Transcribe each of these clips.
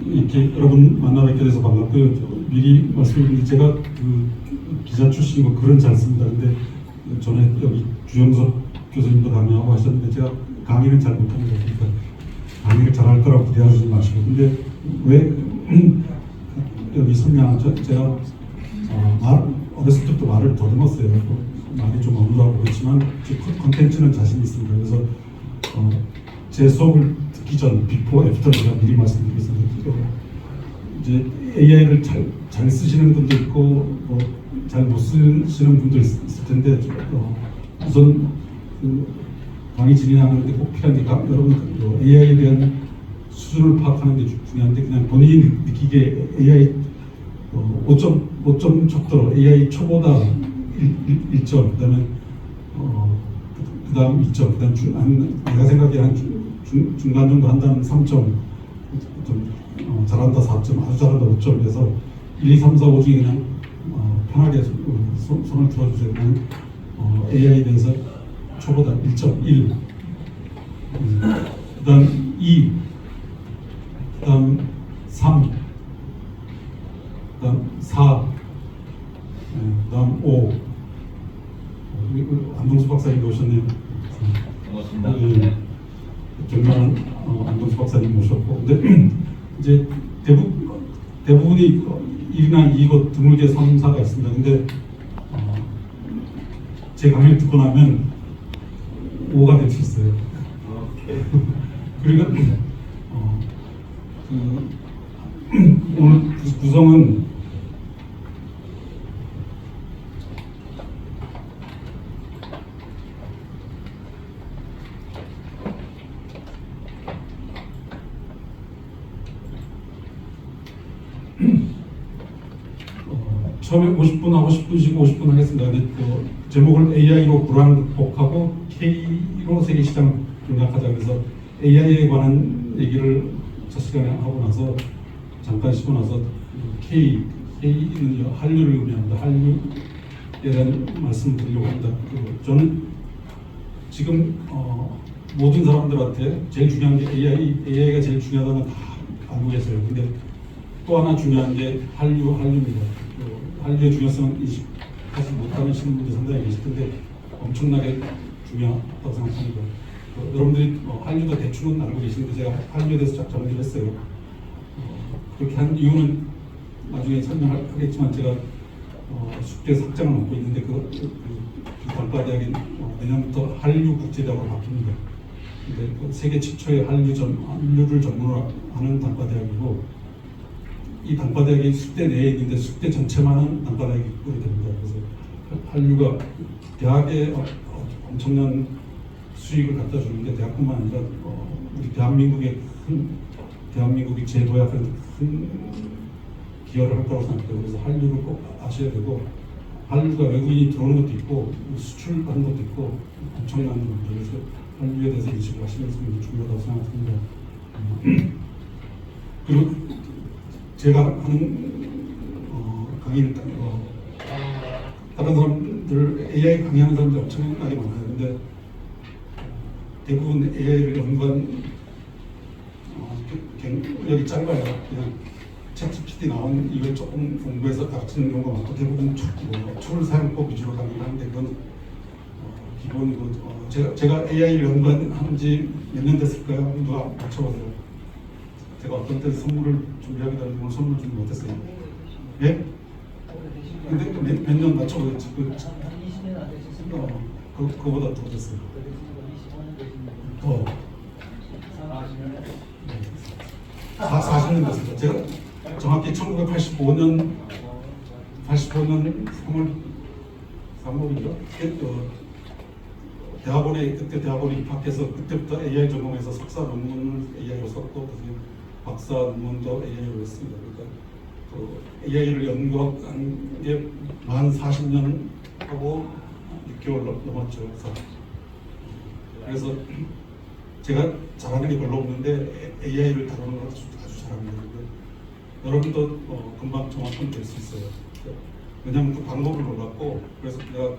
이렇게 여러분 만나 뵙게 돼서 반갑고요. 미리 말씀드리면 제가 그 기자 출신이고 글은 잘 씁니다. 근데 전에 여기 주영석 교수님도 강의하고 하셨는데 제가 강의는 잘 못하는 것 같으니까 강의를 잘할 거라고 기대하지 마시고. 근데 왜 여기 선명 제가 어렸을 때부터 말을 더듬었어요. 말이 좀 어눌하고 그렇지만 컨텐츠는 자신 있습니다. 그래서 제 수업을 듣기 전 비포 애프터 제가 미리 말씀드리겠습니다. 이제 AI를 잘 쓰시는 분도 있고 잘 못 쓰시는 분도 있을 텐데 우선 그 강의 진행하는데 꼭 필요한 게 여러분 AI에 대한 수준을 파악하는 게 중요한데 그냥 본인이 느끼기에 AI 5점 척도로 AI 초보다 1점, 그다음에 그다음 2점, 그다음 내가 생각에 한 중간 정도 한다면 3점, 좀 잘한다 4점, 아주 잘한다 5점. 그래서 1, 2, 3, 4, 5 중에 그냥 편하게 손을 들어주세요. 그냥 AI에 대해서 초보다 1.1, 그다음 2, 그다음 3, 그다음 4, 그다음 5. 안동수 박사님 오셨네요. 반갑습니다. 경남 안동수 박사님 모셨고, 근데 이제 대부분이 1이나 2고 드물게 3, 4가 있습니다. 근데 제 강의를 듣고 나면 5가 될 수 있어요. 그리고 오늘 구성은 처음에 50분 하고 10분 쉬고 50분 하겠습니다. 근데 제목을 AI로 불안 극복하고 K로 세계 시장 공략하자. 그래서 AI에 관한 얘기를 첫 시간에 하고 나서 잠깐 쉬고 나서 K는 한류를 의미합니다. 한류에 대한 말씀을 드리려고 합니다. 저는 지금 모든 사람들한테 제일 중요한 게 AI가 제일 중요하다는 다 알고 계세요. 근데 또 하나 중요한 게 한류입니다. 한류의 중요성은 인식하지 못하시는 분들이 상당히 계실 텐데 엄청나게 중요하다고 생각합니다. 여러분들이 한류도 대충은 알고 계시는데 제가 한류에 대해서 정리를 했어요. 그렇게 한 이유는 나중에 설명하겠지만 제가 숙제 삭장을 맡고 있는데 그 단과대학이 내년부터 한류 국제대학으로 바뀝니다. 근데 세계 최초의 한류를 전문으로 하는 단과대학이고 이 단과대학이 숙대 내에 있는데 숙대 전체만은 단과대학이 있게 됩니다. 그래서 한류가 대학에 엄청난 수익을 갖다 주는데 대학뿐만 아니라 우리 대한민국이 재도약하는 큰 기여를 할 거라고 생각해요. 그래서 한류를 꼭 아셔야 되고 한류가 외국인이 들어오는 것도 있고 수출하는 것도 있고 엄청난 겁니다. 그래서 한류에 대해서 인식을 하시는 것이 중요하다고 생각합니다. 그리고 제가 하는 강의를 다른 사람들 AI 강의하는 사람들 엄청나게 많아요. 근데 대부분 AI를 연구한 경력이 짧아요. 그냥 챗GPT 나온 이걸 조금 공부해서 가르치는 경우가 많고 대부분 툴 사용법 위주로 강의를 하는데 그건 기본이고 제가 AI를 연구한 지 몇 년 됐을까요? 누가 맞춰보세요. 제가 어떤 때 선물을 준비하기도 하는데 오늘 선물 준비 못했어요. 예? 근데 몇 년 맞춰보세요. 그거보다 더 됐어요. 더 40년 됐습니다. 제가 정확히 1985년 3월이죠. 그때 대학원에 입학해서 그때부터 AI 전공해서 석사 논문을 AI로 썼고 박사 논문도 AI로 했습니다. 그러니까 AI를 연구한 게 만 40년 하고 6개월 넘었죠. 그래서 제가 잘하는 게 별로 없는데 AI를 다루는 걸 아주 잘합니다. 여러분도 금방 정확하게 될 수 있어요. 왜냐하면 그 방법을 몰랐고 그래서 내가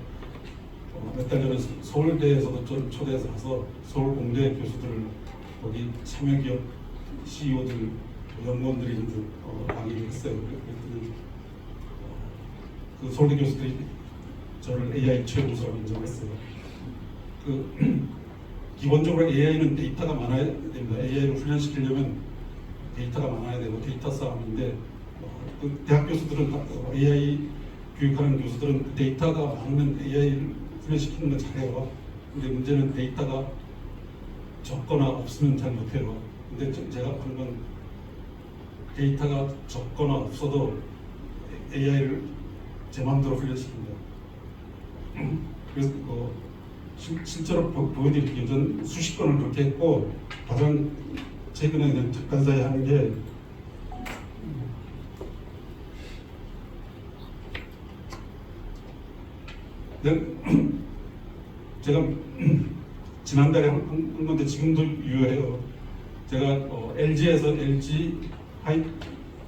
몇 달 전에 서울대에서도 좀 초대해서 가서 서울공대 교수들을 거기 참여기업 CEO들 연구원들이 이제 강의를 했어요. 그랬더니 그 서울대 교수들이 저를 AI 최우수라고 인정했어요. 기본적으로 AI는 데이터가 많아야 됩니다. AI를 훈련시키려면 데이터가 많아야 되고 데이터 싸움인데 그 대학 교수들은 AI 교육하는 교수들은 그 데이터가 많으면 AI를 훈련시키는 건 잘해요. 근데 문제는 데이터가 적거나 없으면 잘 못해요. 근데 제가 하는 건 데이터가 적거나 없어도 AI를 제 마음대로 훈련시킵니다. 그래서 실제로 보여드릴게요. 전 수십 건을 그렇게 했고 가장 최근에 그냥 잠깐 사이 하는 게 제가 지난달에 한 건데 지금도 유효해요. 제가 LG에서 LG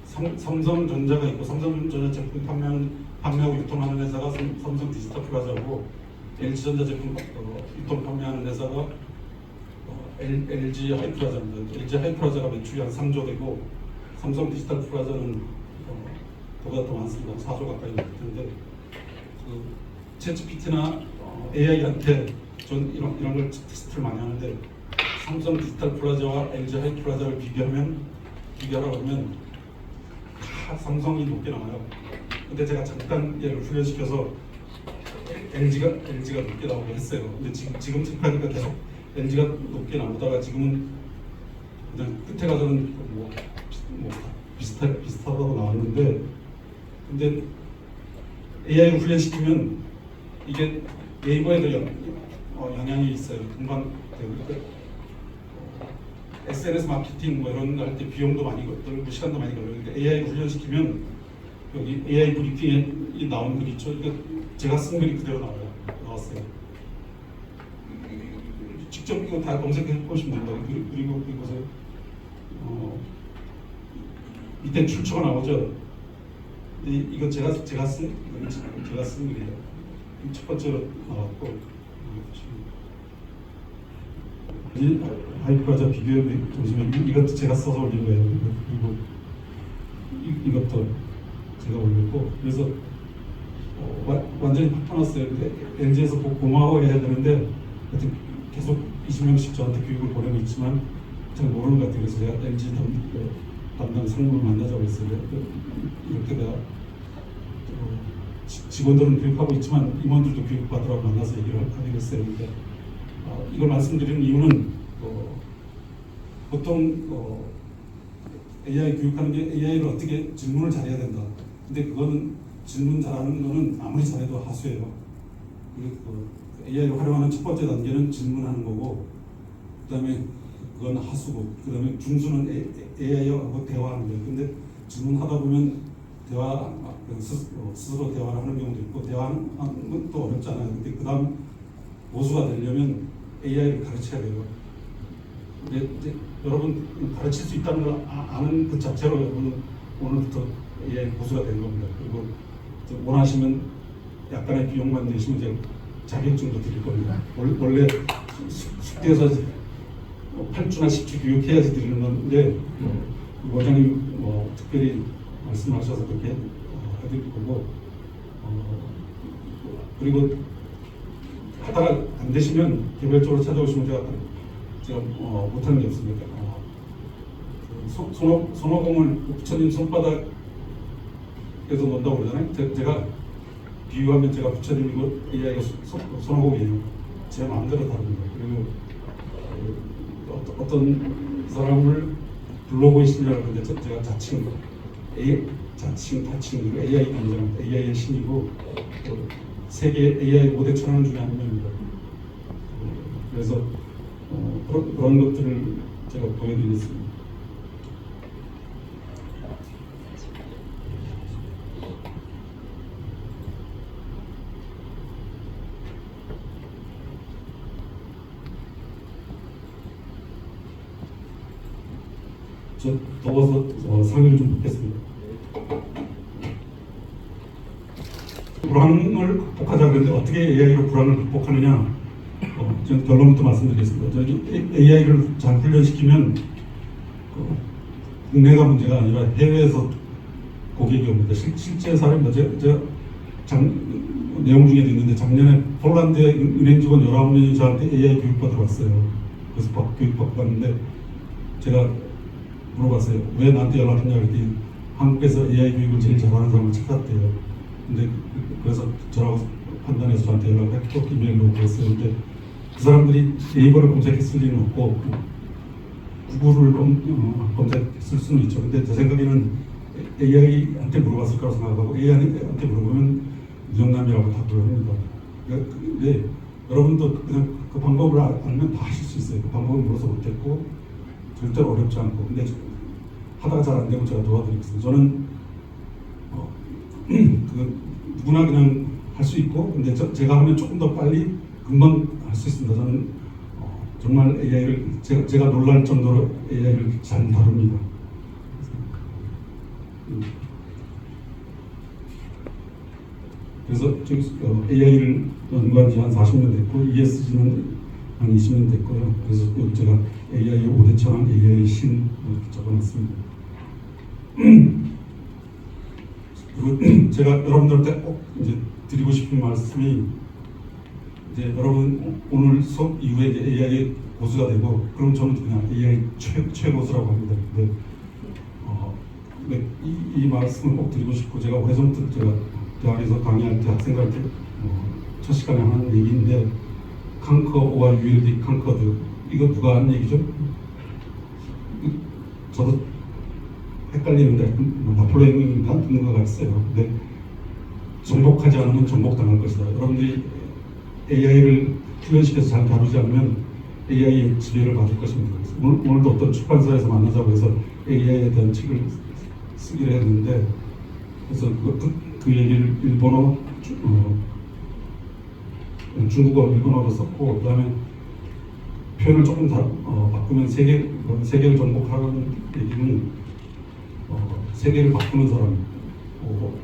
삼성전자가 있고 삼성전자 제품 판매하고 유통하는 회사가 삼성 디지털 플라자고 LG전자 제품 유통 판매하는 회사가 LG 하이플라자입니다. LG 하이플라자가 매출이 한 3조 되고 삼성 디지털 플라자는 보다 더 많습니다. 4조 가까이 될 텐데 챗GPT나 AI한테 전 이런 걸 테스트를 많이 하는데 삼성 디지털 플라자와 LG 하이플라자를 비교하라고 하면 다 삼성이 높게 나와요. 근데 제가 잠깐 얘를 훈련시켜서 LG가 높게 나오게 했어요. 근데 지금 체크하니까 계속 LG가 높게 나오다가 지금은 그냥 끝에 가서는 뭐 비슷하다고 나왔는데 근데 AI를 훈련시키면 이게 네이버에도 영향이 있어요. 금방 SNS 마케팅 뭐 이런 거 할 때 비용도 많이 들고 시간도 많이 걸려요. 그러니까 AI를 훈련시키면 여기 AI 브리핑에 나온 글 있죠. 그러니까 제가 쓴 글이 그대로 나왔어요. 직접 이거 다 검색해 보시면 됩니다. 그리고 이곳에 밑에 출처가 나오죠. 이거 제가 쓴 글이에요. 첫 번째로 나왔고 하이플라자 비교해 보시면 이것도 제가 써서 올린 거예요. 그리고 이것도 제가 올렸고 그래서 완전히 바꿔놨어요. LG에서 고마워해야 되는데 하여튼 계속 20명씩 저한테 교육을 보내고 있지만 잘 모르는 것 같아요. 그래서 제가 LG 담당 상무를 만나자고 했어요. 이렇게 내가 직원들은 교육하고 있지만 임원들도 교육받으라고 만나서 얘기를 하기로 했어요. 그러니까 이걸 말씀드리는 이유는 보통 AI 교육하는 게 AI를 어떻게 질문을 잘해야 된다. 근데 그거는 질문 잘하는 거는 아무리 잘해도 하수예요. AI를 활용하는 첫 번째 단계는 질문하는 거고, 그다음에 그건 하수고, 그다음에 중수는 AI하고 대화하는 거예요. 근데 질문하다 보면 스스로 대화를 하는 경우도 있고, 대화하는 건 또 어렵지 않아요. 근데 그다음 보수가 되려면 AI를 가르쳐야 돼요. 근데 이제 여러분 가르칠 수 있다는 걸 아는 그 자체로 여러분은 오늘부터 AI 보수가 되는 겁니다. 그리고 원하시면 약간의 비용만 내시면 제가 자격증도 드릴 겁니다. 원래 숙대에서 8주나 10주 교육해야지 드리는 건데 원장님 특별히 말씀하셔서 그렇게 해드릴 거고 그리고 하다가 안 되시면 개별적으로 찾아오시면 제가 못하는 게 없습니다. 손오공을 부처님 손바닥에서 논다고 그러잖아요. 제가 비유하면 제가 부처님이고 AI가 손오공이에요. 제 마음대로 다릅니다. 그리고 어떤 사람을 불러보이시냐고 하는데 제가 자칭, 타칭, AI 단장, AI의 신이고 세계 AI 5대 천왕 중에 한 명입니다. 그래서 그런 것들을 제가 보여드리겠습니다. 저 더워서 상의를 좀 묻겠습니다. 불안을 극복하자 그런데 어떻게 AI로 불안을 극복하느냐? 전 결론부터 말씀드리겠습니다. 저기 AI를 잘 훈련시키면 국내가 문제가 아니라 해외에서 고객이 옵니다. 실제 사례입니다. 제가 내용 중에도 있는데 작년에 폴란드의 은행 직원 19명이 저한테 AI 교육받으러 왔어요. 그래서 교육받고 왔는데 제가 물어봤어요. 왜 나한테 연락했냐 그랬더니 한국에서 AI 교육을 제일 잘하는 사람을 찾았대요. 근데 그래서 저라고 판단해서 저한테 연락을 했고 이메일로 보냈어요. 근데 그 사람들이 네이버를 검색했을 리는 없고 구글을 검색했을 수는 있죠. 근데 제 생각에는 AI한테 물어봤을 거라고 생각하고 AI한테 물어보면 무정남이라고 답을 합니다. 근데 여러분도 그냥 그 방법을 알면 다 하실 수 있어요. 그 방법을 물어서 못했고 절대로 어렵지 않고 근데 하다가 잘 안 되면 제가 도와드리겠습니다. 저는 그 누구나 그냥 할 수 있고 근데 제가 하면 조금 더 빨리 금방 할 수 있습니다. 저는 정말 AI를 제가 놀랄 정도로 AI를 잘 다룹니다. 그래서 AI를 연구한 지 한 40년 됐고 ESG는 한 20년 됐고요. 그래서 제가 AI의 5대 천왕, AI의 신 이렇게 적어놨습니다. 그리고 제가 여러분들한테 꼭 이제 드리고 싶은 말씀이 이제 여러분 오늘 수업 이후에 이제 AI의 고수가 되고 그럼 저는 그냥 AI 최고수라고 합니다. 근데 이 말씀을 꼭 드리고 싶고 제가 오래전부터 제가 대학에서 강의할 때 학생들한테 첫 시간에 하는 얘기인데 conquer or will be conquered 이거 누가 한 얘기죠? 저도 헷갈리는데 나폴레옹인가 누군가가 있어요. 근데 정복하지 않으면 정복당할 것이다. 여러분들이 AI를 훈련시켜서 잘 다루지 않으면 AI의 지배를 받을 것입니다. 오늘도 어떤 출판사에서 만나자고 해서 AI에 대한 책을 쓰기로 했는데 그래서 그 얘기를 일본어, 중국어, 일본어로 썼고 그다음에 표현을 조금 바꾸면 세계를 정복하는 얘기는 세계를 바꾸는 사람,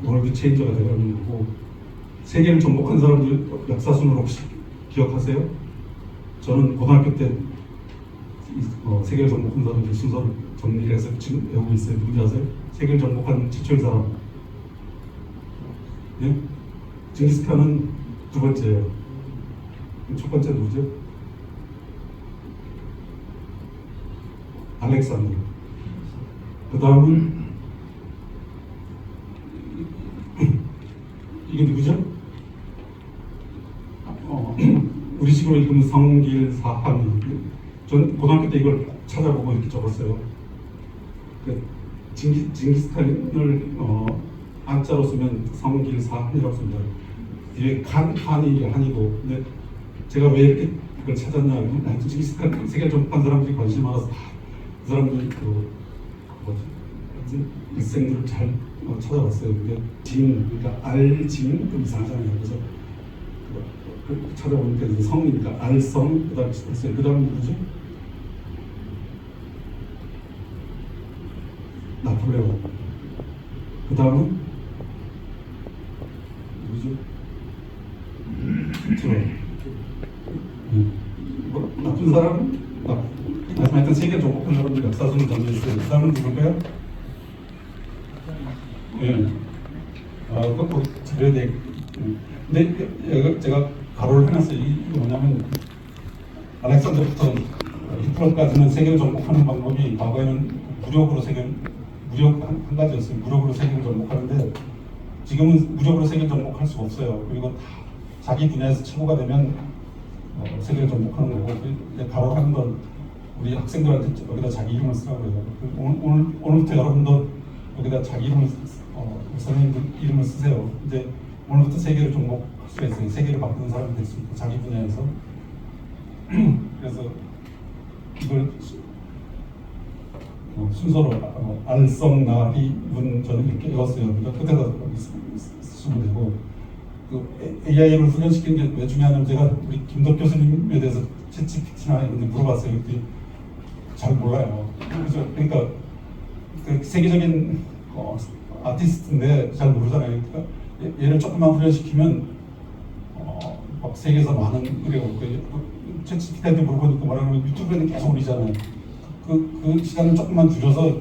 월드 체인저가 되는 거고 세계를 정복한 사람들 역사순을 혹시 기억하세요? 저는 고등학교 때 세계를 정복한 사람들 순서를 정리를 해서 지금 외우고 있어요. 누군지 아세요? 세계를 정복한 최초의 사람. 예? 징기스칸은 두 번째예요. 첫 번째 누구죠? 알렉산더. 그 다음은 이게 누구죠? 우리 식으로 읽으면 성길사한. 전 고등학교 때 이걸 찾아보고 이렇게 적었어요. 징기스칸을 한자로 쓰면 성길사한이라고 씁니다. 뒤에 칸이 한이고, 근데 제가 왜 이렇게 이걸 찾았냐? 징기스칸 세계 정복한 사람들이 관심이 많아서 그 사람들이 일생들을 잘 찾아봤어요. 근데 그러니까 알징 좀 이상하잖아요. 그래서 찾아보니까 이제 성이니까 알성 그다음 있어요. 그다음 누구죠? 나폴레옹. 그다음은 누구죠? 나쁜 사람은 하여튼 세계 정복한 사람들 역사서는 정리했어요. 그다음은 누굴까요? 예. 그거 잘해야 돼. 근데 제가 가로를 해놨어요. 이게 뭐냐면 알렉산더부터 히틀러까지는 세계를 정복하는 방법이 과거에는 무력 한 가지였어요. 무력으로 세계를 정복하는데 지금은 무력으로 세계를 정복할 수가 없어요. 그리고 자기 분야에서 최고가 되면 세계를 정복하는 거고 가로를 하는 건 우리 학생들한테 여기다 자기 이름을 쓰라고 해요. 오늘부터 여러분도 여기다 자기 이름을 선생님들 이름을 쓰세요. 이제 오늘부터 세계를 정복할 수 있어요. 세계를 바꾸는 사람이 될 수 있고 자기 분야에서. 그래서 이걸 순서로 알성, 나리, 문 저는 이렇게 읽었어요. 그러니까 끝에다 쓰시면 되고 그 AI를 훈련시키는 게 왜 중요하냐면 제가 우리 김덕 교수님에 대해서 챗GPT나 이런 데 물어봤어요. 그때 잘 몰라요. 그래서 그러니까 그 세계적인 아티스트인데 잘 모르잖아요. 그러니까 얘를 조금만 훈련시키면 막 세계에서 많은 의뢰가 올 거예요. 챗GPT한테 물어보니까 뭐라면 유튜브에는 계속 올리잖아요. 그 시간을 조금만 줄여서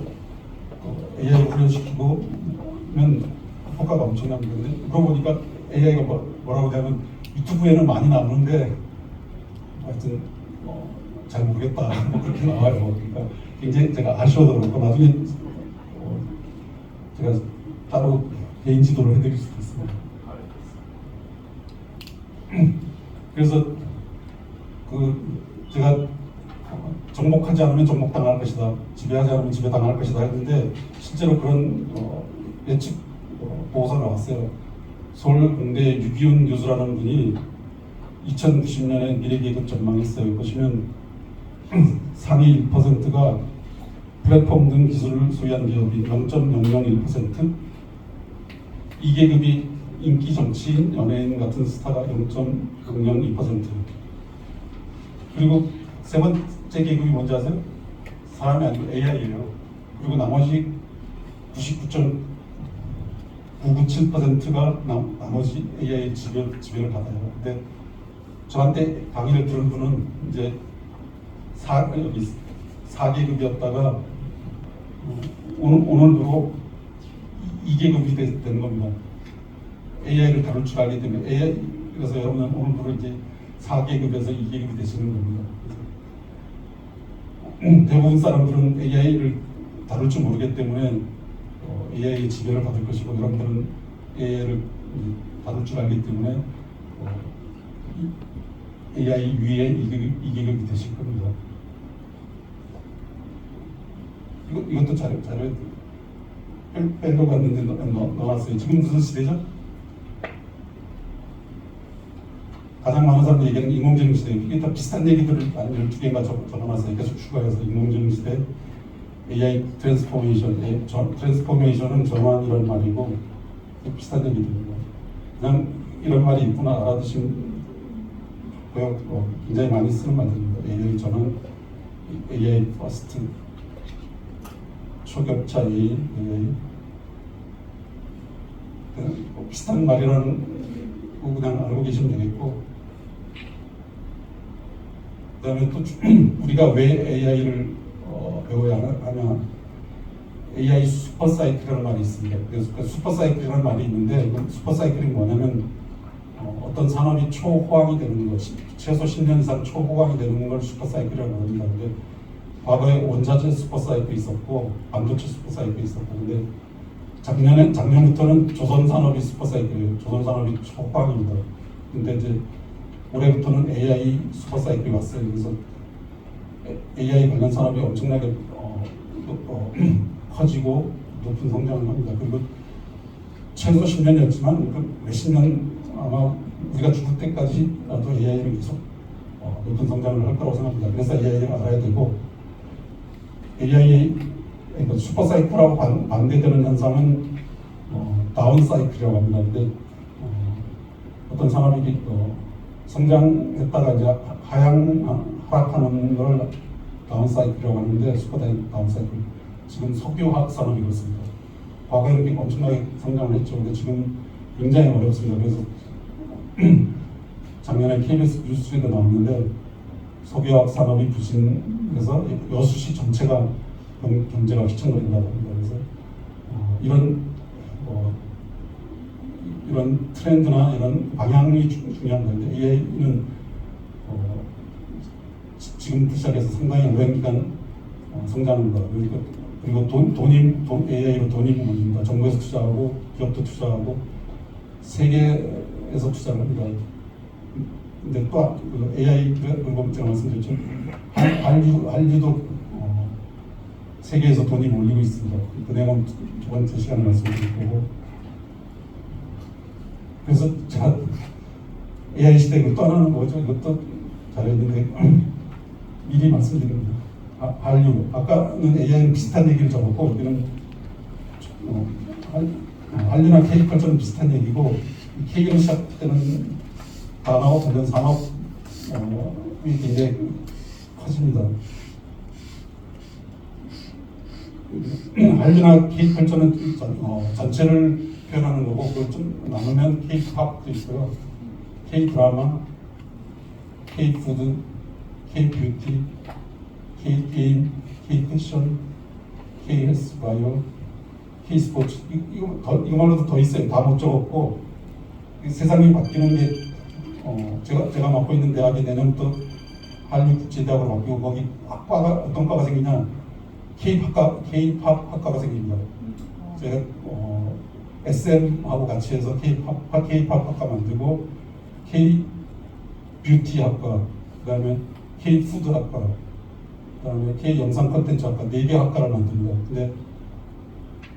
훈련시키고면 효과가 엄청납니다. 근데 그러고 보니까 AI가 뭐라고 하냐면 유튜브에는 많이 나오는데 하여튼 잘 모르겠다 뭐 그렇게 나와요. 그러니까 굉장히 제가 아쉬워서 그렇고 나중에 제가 따로 개인 지도를 해드릴 수도 있습니다. 그래서 제가 정복하지 않으면 정복당할 것이다, 지배하지 않으면 지배당할 것이다 했는데 실제로 그런 예측 보고서가 나왔어요. 서울공대 유기훈 교수라는 분이 2090년에 미래계획을 전망했어요. 보시면 상위 1%가 플랫폼 등 기술을 소유한 기업이 0.001%, 2계급이 인기 정치인, 연예인 같은 스타가 0.002%, 그리고 세 번째 계급이 뭔지 아세요? 사람이 아니고 AI예요. 그리고 나머지 99.997%가 나머지 AI 지배를 받아요. 근데 저한테 강의를 들은 분은 이제 4계급이었다가 오늘부로 2계급이 되는 겁니다. AI를 다룰 줄 알기 때문에 그래서 여러분은 오늘부로 이제 4계급에서 2계급이 되시는 겁니다. 대부분 사람들은 AI를 다룰 줄 모르기 때문에 AI의 지배를 받을 것이고, 여러분들은 AI를 다룰 줄 알기 때문에 AI 위에 2계급이 되실 겁니다. 이것도 자료 빼려고 했는데 넣어놨어요. 지금 무슨 시대죠? 가장 많은 사람들이 얘기하는 인공지능 시대. 이게 다 비슷한 얘기들을 12개인가 적어놨어요. 계속 추가해서 인공지능 시대, AI 트랜스포메이션, 트랜스포메이션은 전환이라는 말이고 비슷한 얘기들입니다. 그냥 이런 말이 있구나 알아두시면 굉장히 많이 쓰는 말들입니다. AI 전환, AI 퍼스트, 초격차 AI, 비슷한 말이라는 거 그냥 알고 계시면 되겠고, 그 다음에 또 우리가 왜 AI를 배워야 하냐, AI 슈퍼사이클이라는 말이 있습니다. 그래서 그 슈퍼사이클이라는 말이 있는데, 그 슈퍼사이클이 뭐냐면 어떤 산업이 초호황이 되는 것, 최소 10년 이상 초호황이 되는 걸 슈퍼사이클이라고 합니다. 근데 과거에 원자재 슈퍼사이클이 있었고 반도체 슈퍼사이클이 있었고, 근데 작년부터는 조선산업이 슈퍼사이클이에요. 조선산업이 초호황입니다. 근데 이제 올해부터는 AI 슈퍼사이클이 왔어요. 그래서 AI 관련 산업이 엄청나게 커지고 높은 성장을 합니다. 그리고 최소 10년이었지만 몇십 년 아마 우리가 죽을 때까지라도 AI는 계속 높은 성장을 할 거라고 생각합니다. 그래서 AI를 알아야 되고, AI 그러니까 슈퍼사이클하고 반대되는 현상은 다운사이클이라고 합니다. 근데 어떤 산업이 성장했다가 이제 하락하는 걸 다운사이클이라고 하는데, 슈퍼다운사이클. 지금 석유화학 산업이 그렇습니다. 과거에 이렇게 엄청나게 성장을 했죠. 근데 지금 굉장히 어렵습니다. 그래서 작년에 KBS 뉴스에도 나왔는데 석유화학 산업이 부진해서 여수시 전체가 경제가 휘청거린다고 합니다. 그래서 이런 트렌드나 이런 방향이 중요한 건데, AI는 지금부터 시작해서 상당히 오랜 기간 성장합니다. 그리고 AI로 돈이 모입니다. 정부에서 투자하고 기업도 투자하고 세계에서 투자를 합니다. 근데 또 AI, 그리고 제가 말씀드렸죠, 한류도 세계에서 돈이 몰리고 있습니다. 그 내용은 두 번째 시간에 말씀드릴 거고, 그래서 제가 AI 시대를 떠나는 거죠. 이것도 잘했는데 미리 말씀드립니다. 한류, 아까는 AI는 비슷한 얘기를 적었고, 여기는 한류나 K컬처는 비슷한 얘기고, K로 시작되는 단어와 관련 산업이 굉장히 커집니다. 한류나 K컬처는 전체를 표현하는 거고, 그걸 좀 나누면 K팝도 있고요, K드라마, K푸드, K뷰티, K게임, K패션, K헬스바이오, K스포츠 이거말로도 더 있어요. 다 못 적었고 세상이 바뀌는 게 제가 맡고 있는 대학이 내년부터 한국국제대학으로 바뀌고 거기 학과가 어떤 과가 생기냐 K-팝 학과가 생깁니다. 제가 SM하고 같이 해서 K-팝 학과 만들고 K-뷰티 학과, 그다음에 K-푸드 학과, 그다음에 K-영상 콘텐츠 학과 4개 학과를 만듭니다. 근데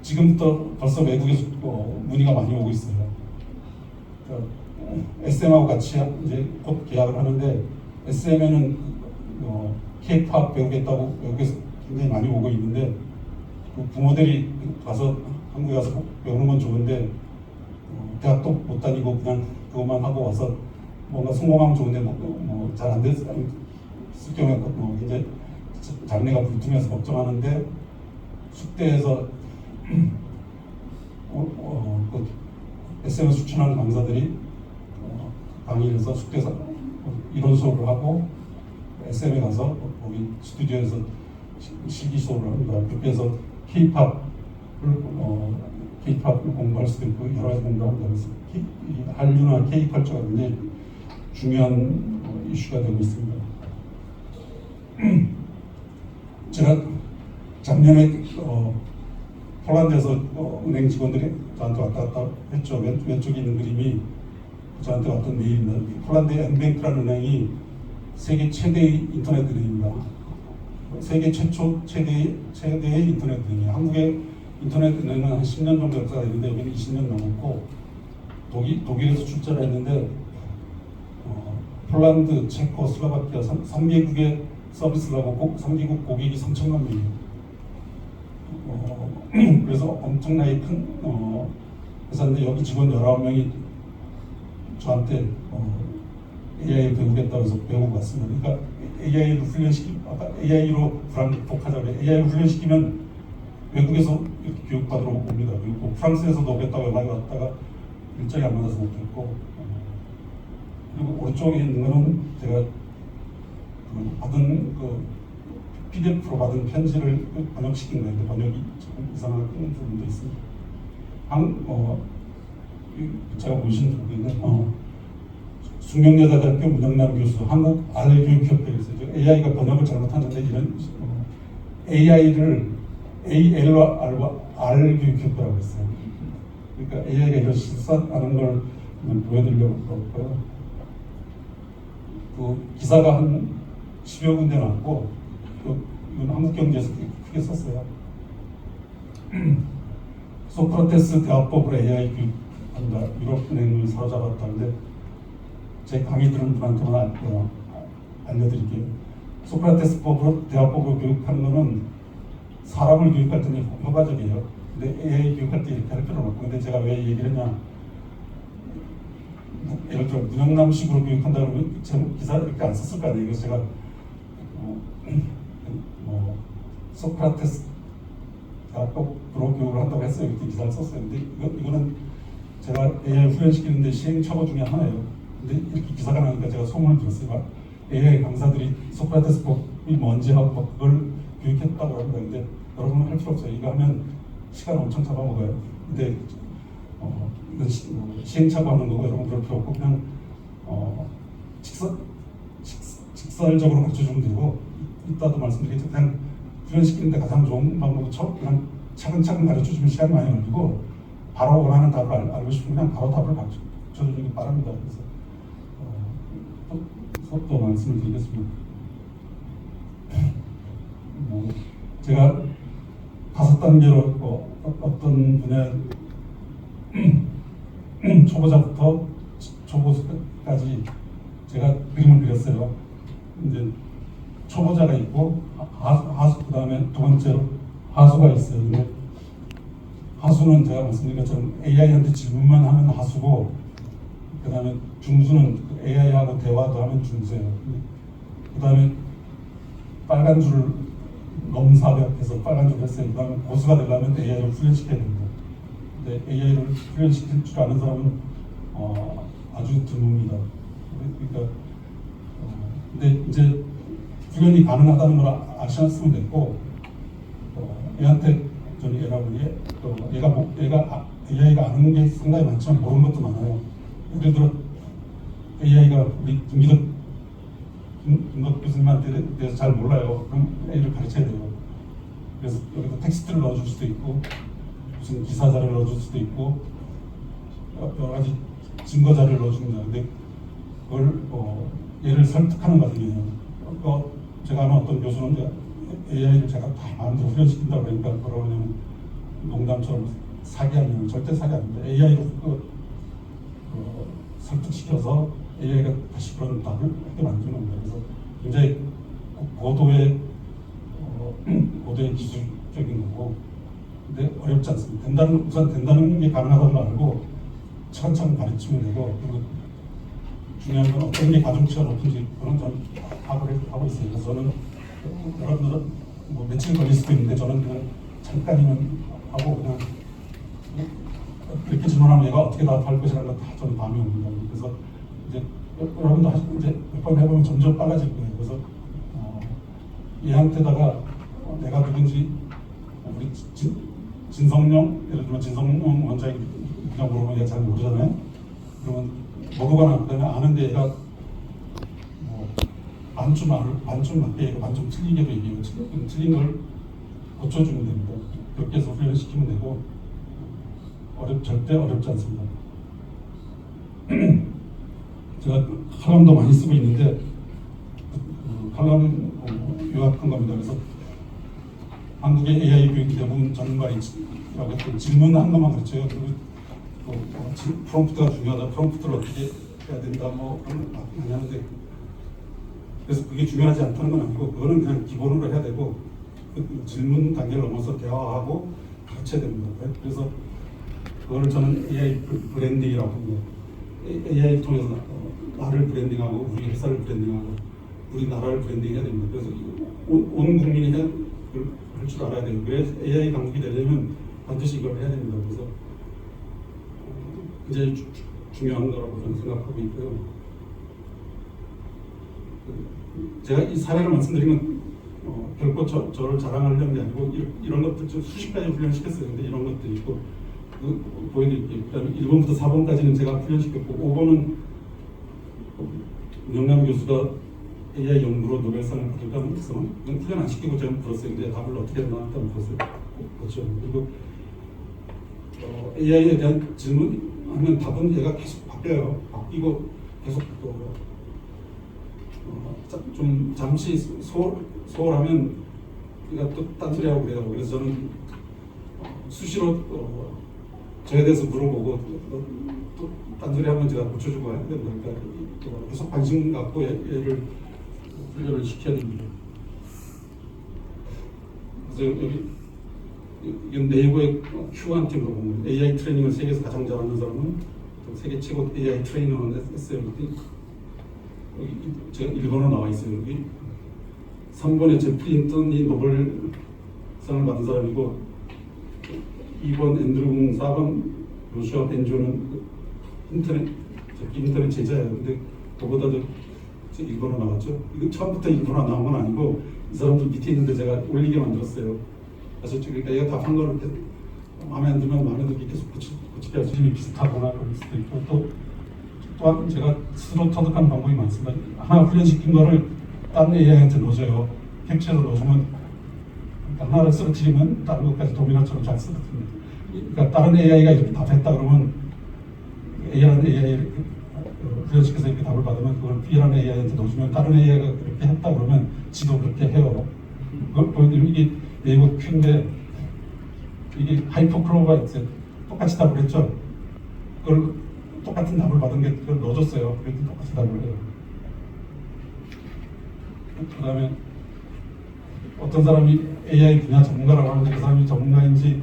지금부터 벌써 외국에서 문의가 많이 오고 있어요. SM하고 같이 이제 곧 계약을 하는데 SM에는 K-팝 배우겠다고 외국에서 굉장히 많이 오고 있는데 그 부모들이 가서 한국에 와서 배우는 건 좋은데 대학도 못 다니고 그냥 그것만 하고 와서 뭔가 성공하면 좋은데 잘 안 됐을 경우에 굉장히 장래가 불투명해서 걱정하는데 숙대에서 그 SM을 추천하는 강사들이 강의에서 숙대에서 이론 수업을 하고 SM에 가서 거기 스튜디오에서 실기 수업을 합니다. 그렇게 해서 K-팝을 공부할 수도 있고 여러 가지 공부합니다. 그래서 한류나 K-컬처가 굉장히 중요한 이슈가 되고 있습니다. 제가 작년에 폴란드에서 은행 직원들이 저한테 왔다 갔다 했죠. 왼쪽에 있는 그림이 저한테 왔던 메일입니다. 폴란드의 엠뱅크라는 은행이 세계 최대의 인터넷 은행입니다. 세계 최대의 인터넷 은행이에요. 한국의 인터넷 은행은 한 10년 정도 역사가 있는데 여기는 20년 넘었고 독일에서 출자를 했는데 폴란드, 체코, 슬로바키아 3개국의 서비스를 하고 3개국 고객이 3천만 명이에요. 그래서 엄청나게 큰 회사인데 여기 직원 19명이 저한테 AI 배우겠다고 해서 배우고 왔습니다. 그러니까 AI로 아까 AI로 불안폭하자고 해요. AI를 훈련시키면 외국에서 이렇게 교육받으러 옵니다. 그리고 프랑스에서도 오겠다고 연락이 왔다가 일정이 안 맞아서 못 됐고 그리고 오른쪽에 있는 거는 제가 받은 PDF로 받은 편지를 번역시킨 거예요. 번역이 조금 이상한 부분도 있습니다. 제가 보신 부분인데 숙명여자대학교 문영남 교수, 한국 R교육협회에 있어요. AI가 번역을 잘못하는데 이런 AI를 AL로 R교육협회라고 했어요. 그러니까 AI가 이런 실수하는 걸 보여드리려고 그렇고요. 그 기사가 한 10여 군데 났고 이건 한국경제에서 크게 썼어요. 소크라테스 대화법으로 AI 교육한다. 유럽은행을 사로잡았다는데 제 강의 들은 분한테만 알려드릴게요. 소크라테스 법으로 대화법으로 교육하는 거는 사람을 교육할 때는 효과적이에요. 근데 AI 교육할 때 이렇게 할 필요는 없고, 근데 제가 왜 얘기를 했냐? 예를 들어 문영남식으로 교육한다 그러면 제목 기사 이렇게 안 썼을 거 아니에요. 그래서 제가 소크라테스 대화법으로 교육을 한다고 했어요. 이렇게 기사를 썼어요. 근데 이거는 제가 AI 훈련시키는데 시행착오 중에 하나예요. 근데 이렇게 기사가 나니까 제가 소문을 들었어요. AI 강사들이 소크라테스 법이 뭔지 하고 막 그걸 교육했다고 합니다. 근데 여러분은 할 필요 없어요. 이거 하면 시간 엄청 잡아먹어요. 근데 이건 시행착오 하는 거고 여러분 그럴 필요 없고 그냥 직설적으로 가르쳐주면 되고 이따도 말씀드리겠지만 그냥 훈련시키는데 가장 좋은 방법은 그냥 차근차근 가르쳐주면 시간이 많이 걸리고 바로 원하는 답을 알고 싶으면 그냥 바로 답을 가르쳐주는 게 빠릅니다. 그래서 또 말씀을 드리겠습니다. 제가 5단계로 어떤 분야 초보자부터 초보까지 제가 그림을 그렸어요. 이제 초보자가 있고 하수 그다음에 두 번째로 하수가 있어요. 근데 하수는 제가 말씀드린 것처럼 AI한테 질문만 하면 하수고 그다음에 중수는 AI하고 대화도 하면 중수예요. 그다음에 빨간 줄 넘사벽해서 빨간 줄 했어요. 그다음에 고수가 되려면 AI를 훈련시켜야 됩니다. 근데 AI를 훈련시킬 줄 아는 사람은 아주 드뭅니다. 그러니까 근데 이제 훈련이 가능하다는 걸 아셨으면 됐고 얘한테 저는 AI가 아는 게 상당히 많지만 모르는 것도 많아요. 예를 들어 AI가 우리 김기덕 교수님한테 대해서 잘 몰라요. 그럼 AI를 가르쳐야 돼요. 그래서 여기다 텍스트를 넣어줄 수도 있고 무슨 기사 자료를 넣어줄 수도 있고 여러 가지 증거 자료를 넣어줍니다. 근데 그걸 얘를 설득하는 과정이에요. 제가 아는 어떤 교수는 AI를 제가 다 마음대로 훈련시킨다고 그러니까 뭐라고 하냐면 농담처럼 사기하면 절대 사기 아닙니다. AI로 설득시켜서 AI가 다시 그런 답을 하게 만드는 겁니다. 그래서 굉장히 고도의 기술적인 거고, 근데 어렵지 않습니다. 우선 된다는 게 가능하다는 걸 알고 차근차근 가르치면 되고, 그리고 중요한 건 어떤 게 가중치가 높은지 그런 전 파악을 하고 있어요. 그래서 저는 여러분들은 뭐 며칠 걸릴 수도 있는데 저는 그냥 잠깐이면 하고 그냥 이렇게 질문하면 얘가 어떻게 답할 것이라는 건 다 저는 감이 옵니다. 그래서 이제 여러분도 이제 몇 번 해보면 점점 빨라질 거예요. 그래서 얘한테다가 내가 누군지 우리 진성용 예를 들면 진성용 원장이 그냥 물어보면 얘가 잘 모르잖아요. 그러면 모르거나 그다음에 아는데 얘가 뭐 반쯤 맞게 얘기하고 반쯤 틀리게도 얘기해요. 틀린 걸 고쳐주면 됩니다. 그렇게 해서 훈련시키면 되고 절대 어렵지 않습니다. 제가 칼럼도 많이 쓰고 있는데 칼럼 요약한 겁니다. 그래서 한국의 AI 교육이 대부분 전문가라고 했던 질문한 것만 가르쳐요. 그리고 프롬프트가 중요하다. 프롬프트를 어떻게 해야 된다. 뭐 그런 거 많이 하는데 그래서 그게 중요하지 않다는 건 아니고 그거는 그냥 기본으로 해야 되고 그 질문 단계를 넘어서 대화하고 가르쳐야 됩니다. 그래서 그거를 저는 AI 브랜딩이라고 합니다. AI를 통해서 나를 브랜딩하고 우리 회사를 브랜딩하고 우리 나라를 브랜딩해야 됩니다. 그래서 온 국민이 할 줄 알아야 돼요. 그래서 AI 강국이 되려면 반드시 이걸 해야 됩니다. 그래서 굉장히 중요한 거라고 저는 생각하고 있고요. 제가 이 사례를 말씀드린 건 결코 저를 자랑하려는 게 아니고 이런 것들 좀 수십 가지 훈련시켰어요. 근데 이런 것들이 있고 보여드릴게요. 그다음에 1번부터 4번까지는 제가 훈련시켰고 5번은 명남 교수가 AI 연구로 노벨상을 받을까 해서 훈련 안 시키고 제가 물었어요. 근데 답을 어떻게 나왔다고 물었어요. 그렇죠. 그리고 AI에 대한 질문하면 답은 얘가 계속 바뀌어요. 바뀌고 계속 좀 잠시 소홀하면 얘가 또 딴소리하고 그래요. 그래서 저는 수시로 저에 대해서 물어보고 또 딴소리하면 제가 고쳐주고 해야 된다. 그러니까 계속 관심 갖고 얘를 훈련을 시켜야 됩니다. 그래서 여기 네이버의 Q한테 물어보면 AI 트레이닝을 세계에서 가장 잘하는 사람은 세계 최고 AI 트레이너는 했어요. 여기 제가 1번으로 나와 있어요. 여기 3번에 제프리 힌턴이 노벨상을 받은 사람이고 2번 앤드루 궁, 4번 요슈아 벤조는 인터넷 제자예요. 근데 그보다도 1번으로 나왔죠. 이거 처음부터 1번으로 나온 건 아니고 이 사람들 밑에 있는데 제가 올리게 만들었어요. 그래서 그러니까 얘가 답한 거를 마음에 안 들면 마음에 들게 계속 고치게 할 수 있는 비슷하거나 그럴 수도 있고 또한 제가 스스로 터득하는 방법이 많습니다. 하나 훈련시킨 거를 다른 AI한테 넣어줘요. 캡처를 넣어주면 하나를 쓰러뜨리면 다른 것까지 도미노처럼 잘 쓰러집니다. 그러니까 다른 AI가 이렇게 답했다 그러면 A라는 AI를 훈련시켜서 이렇게 답을 받으면 그걸 B라는 AI한테 넣어주면 다른 AI가 그렇게 했다 그러면 지도 그렇게 해요. 그걸 보여드리면 이게 네이버 큐인데 이게 하이퍼클로버가 있어요. 똑같이 답을 했죠. 그걸 똑같은 답을 받은 게 그걸 넣어줬어요. 그래도 똑같이 답을 해요. 그 다음에 어떤 사람이 AI 분야 전문가라고 하는데 그 사람이 전문가인지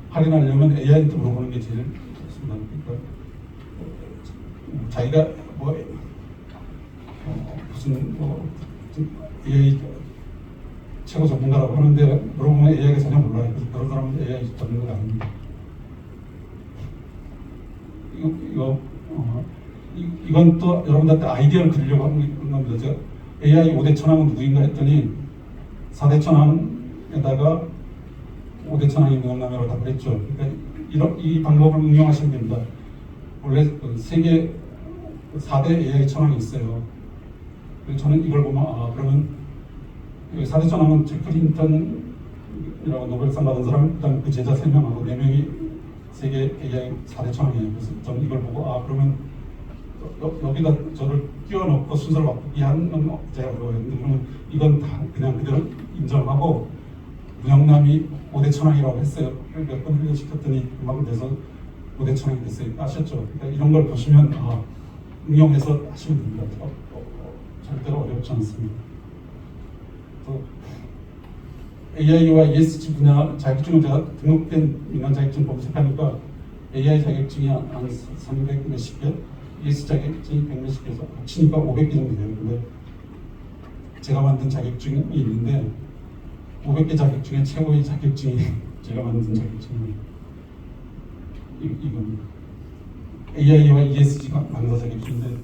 확인하려면 AI한테 물어보는 게 제일 좋습니다. 그러니까 자기가 무슨 AI 최고 전문가라고 하는데 물어보면 AI가 전혀 몰라요. 그래서 그런 사람은 AI 전문가가 아닙니다. 이건 또 여러분들한테 아이디어를 드리려고 하는 겁니다. 제가 AI 5대 천왕은 누구인가 했더니 4대 천왕에다가 5대천왕이 명랑이라고 다 그랬죠. 그러니까 이 방법을 응용하시면 됩니다. 원래 그 세계 4대 AI 천왕이 있어요. 그래서 저는 이걸 보면 그러면 4대 천왕은 잭 클린턴이라고 노벨상 받은 사람, 그다음 그 제자 3명하고 4명이 세계 AI 4대 천왕이에요. 그래서 저는 이걸 보고 그러면 여기다 저를 끼워넣고 순서를 바꾸기 하는 건 제가 어려워요. 그러면 이건 다 그냥 그대로 인정하고 문영남이 5대 천왕이라고 했어요. 몇 번 훈련시켰더니 금방 돼서 5대 천왕이 됐어요. 아셨죠? 그러니까 이런 걸 보시면 응용해서 하시면 됩니다. 절대로 어렵지 않습니다. 또 AI와 ESG 분야 자격증은 제가 등록된 민간 자격증 검색하니까 AI 자격증이 한 300 몇십 개, ESG 자격증이 100 몇십 개에서 합치니까 500개 정도 돼요. 근데 제가 만든 자격증이 있는데 500개 자격증의 최고의 자격증이 제가 만든 자격증입니다. 이건 AI와 ESG가 강사 자격증인데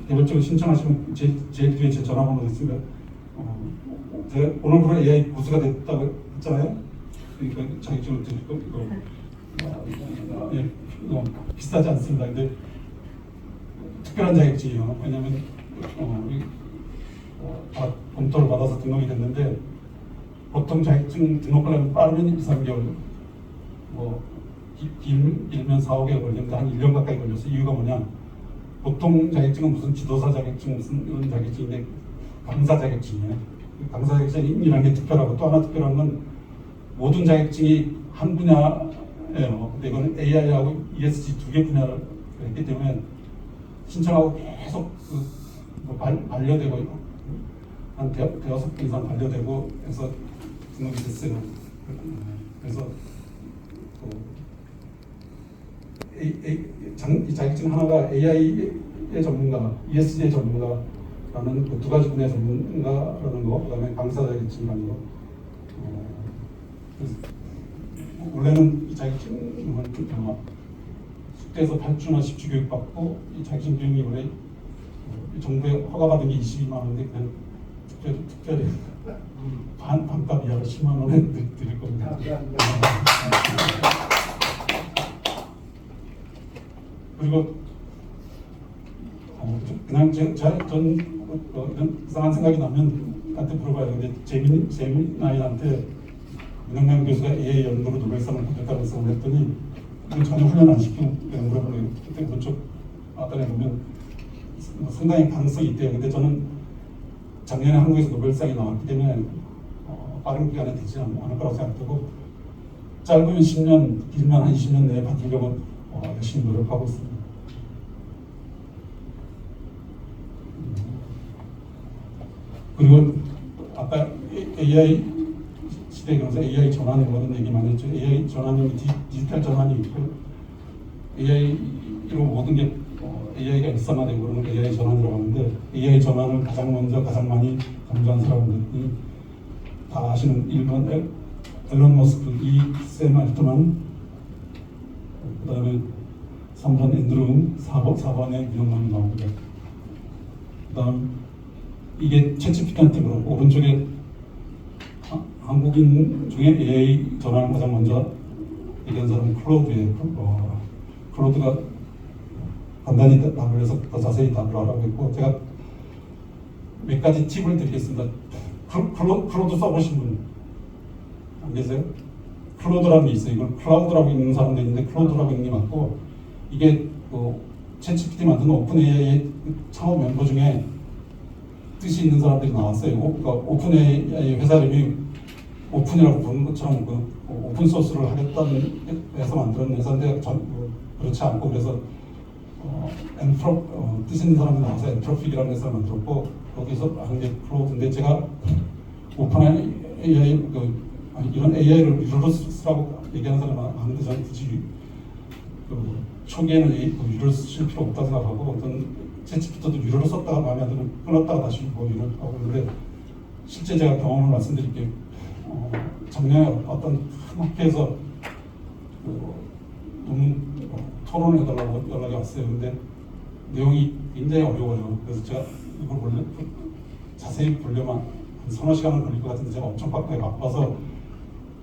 개별적으로 신청하시면 제 뒤에 제 전화번호 있습니다. 제가 오늘부로 AI 고수가 됐다고 했잖아요. 그러니까 자격증을 드릴 거 이거 비싸지 않습니다. 근데 특별한 자격증이에요. 왜냐하면 다 검토를 받아서 등록이 됐는데 보통 자격증 등록하려면 빠르면 2, 3개월 길면 4, 5개월 걸리는데 한 1년 가까이 걸렸어요. 이유가 뭐냐? 보통 자격증은 무슨 지도사 자격증 무슨 이런 자격증인데 강사 자격증이에요. 강사 자격증이라는 게 특별하고 또 하나 특별한 건 모든 자격증이 한 분야예요. 근데 이거는 AI하고 ESG 2개 분야를 했기 때문에 신청하고 계속 반려되고 한 대여섯 번 이상 반려되고 해서 등록이 됐어요. 그래서 이 자격증 하나가 AI의 전문가, ESG의 전문가라는 그 두 가지 분야의 전문가라는 거, 그다음에 강사 자격증이라는 거. 원래는 이 자격증은 숙대에서 8주나 10주 교육 받고 이 자격증 비용이 원래 정부에 허가받은 게 22만 원인데 그냥 특별히 반값 이하로 10만 원에 드릴 겁니다. 그리고 그냥 전 이런 이상한 생각이 나면 나한테 물어봐요. 근데 재민아이한테 문영남 교수가 AI 연구로 노벨상을 받았다고 해서 그랬더니 이건 전혀 훈련 안 시키고 그냥 물어보는 그때 그쪽 아까에 보면 상당히 가능성이 있대요. 근데 저는 작년에 한국에서 노벨상이 나왔기 때문에 빠른 기간에 되지 않을 거라고 생각하고 짧으면 10년, 길면 한 20년 내에 받으려고 열심히 노력하고 있습니다. 그리고 아까 AI 시대에 그래서 AI 전환이 거는 얘기 많이 했죠. AI 전환이 디지털 전환이 있고 AI로 모든 게 AI가 일상화되고 그러는 AI 전환이라고 하는데 AI 전환을 가장 먼저 가장 많이 강조한 사람들이 다 아시는 일본 앨런 머스크, 샘 알트만, 그 다음에 3번 앤드루, 4번에 문영남이 나옵니다. 그 다음 이게 챗GPT한테 그렇고 오른쪽에 한국인 중에 AI 전환을 가장 먼저 얘기한 사람은 클로드예요. 클로드가 간단히 답을 해서 더 자세히 답을 하라고 했고 제가 몇 가지 팁을 드리겠습니다. 클로드 써보신 분 안 계세요? 클로드라는 게 있어요. 이걸 클라우드라고 읽는 사람도 있는데 클로드라고 읽는 게 맞고 이게 챗GPT 만든 오픈 AI의 창업 멤버 중에 뜻이 있는 사람들이 나왔어요. 그러니까 오픈 AI 회사 이름이 오픈이라고 부르는 것처럼 오픈 소스를 하겠다는 해서 만든 회사인데 그렇지 않고 그래서 뜻 있는 사람이 나와서 엔트로픽이라는 회사를 만들었고 거기서 하는 게 클로드인데 제가 오픈 AI 이런 AI를 유료로 쓰라고 얘기하는 사람은 아는데 저는 굳이 초기에는 유료로 쓰실 필요 없다고 생각하고 어떤 챗GPT도 유료로 썼다가 마음에 안 들면 끊었다가 다시 유료로 하고 그런데 실제 제가 경험을 말씀드릴게요. 작년에 어떤 큰 학회에서 논문 토론을 해달라고 연락이 왔어요. 근데 내용이 굉장히 어려워요. 그래서 제가 이걸 자세히 보려면 한 서너 시간은 걸릴 것 같은데 제가 엄청 바빠서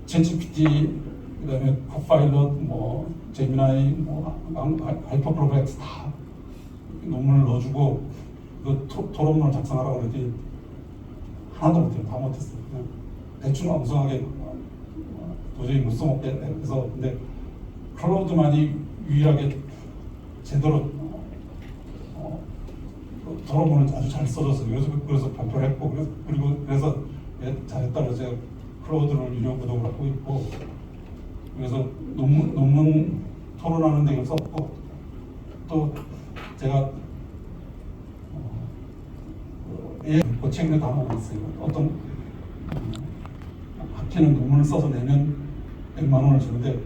챗GPT, 그다음에 코파일럿, 뭐 제미나이, 뭐 하이퍼플로백스 다 논문을 넣어주고 그 토론문을 작성하라고 그랬더니 하나도 못해요. 다 못했어요. 그냥 대충 엉성하게 도저히 못 써먹게 해서. 근데 클라우드만이 유일하게 제대로 토론문을 아주 잘 써줘서 그래서 발표를 했고, 그래서 잘했다고 제가 클라우드를 유료 구독을 하고 있고, 그래서 논문 토론하는 데 썼고, 또 제가 AI 책을 다 먹었어요. 어떤 학회는 논문을 써서 내면 100만 원을 주는데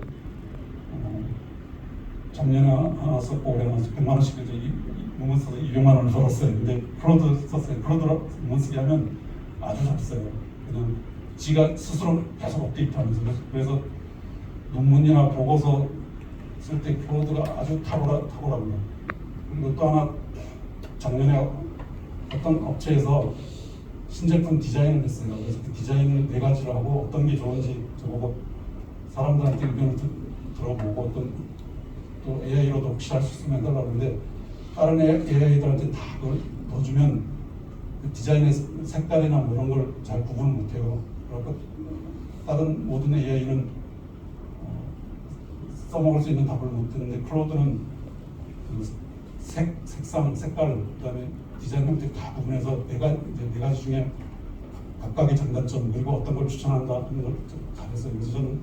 작년에 하나 썼고 올해 하나 썼고 100만 원씩 이제 논문 써서 200만 원을 벌었어요. 근데 클라우드 썼어요. 클라우드 논문 쓰게 하면 아주 잘 써요. 그냥 지가 스스로 계속 업데이트하면서. 그래서 논문이나 보고서 쓸 때 클라우드가 아주 탁월합니다. 그리고 또 하나, 작년에 어떤 업체에서 신제품 디자인을 했어요. 그래서 그 디자인을 4가지를 하고 어떤 게 좋은지 저보고 사람들한테 의견을 들어보고 또 AI로도 혹시 할 수 있으면 해달라고 하는데, 다른 AI들한테 다 그걸 넣어주면 그 디자인의 색깔이나 뭐 이런 걸 잘 구분을 못해요. 그러니까 다른 모든 AI는 써먹을 수 있는 답을 못 듣는데, 클라우드는 그 색상, 색깔, 그다음에 디자인 형태 다 구분해서 네 가지 중에 각각의 장단점, 그리고 어떤 걸 추천한다 하는 걸 잘했어요. 그래서 저는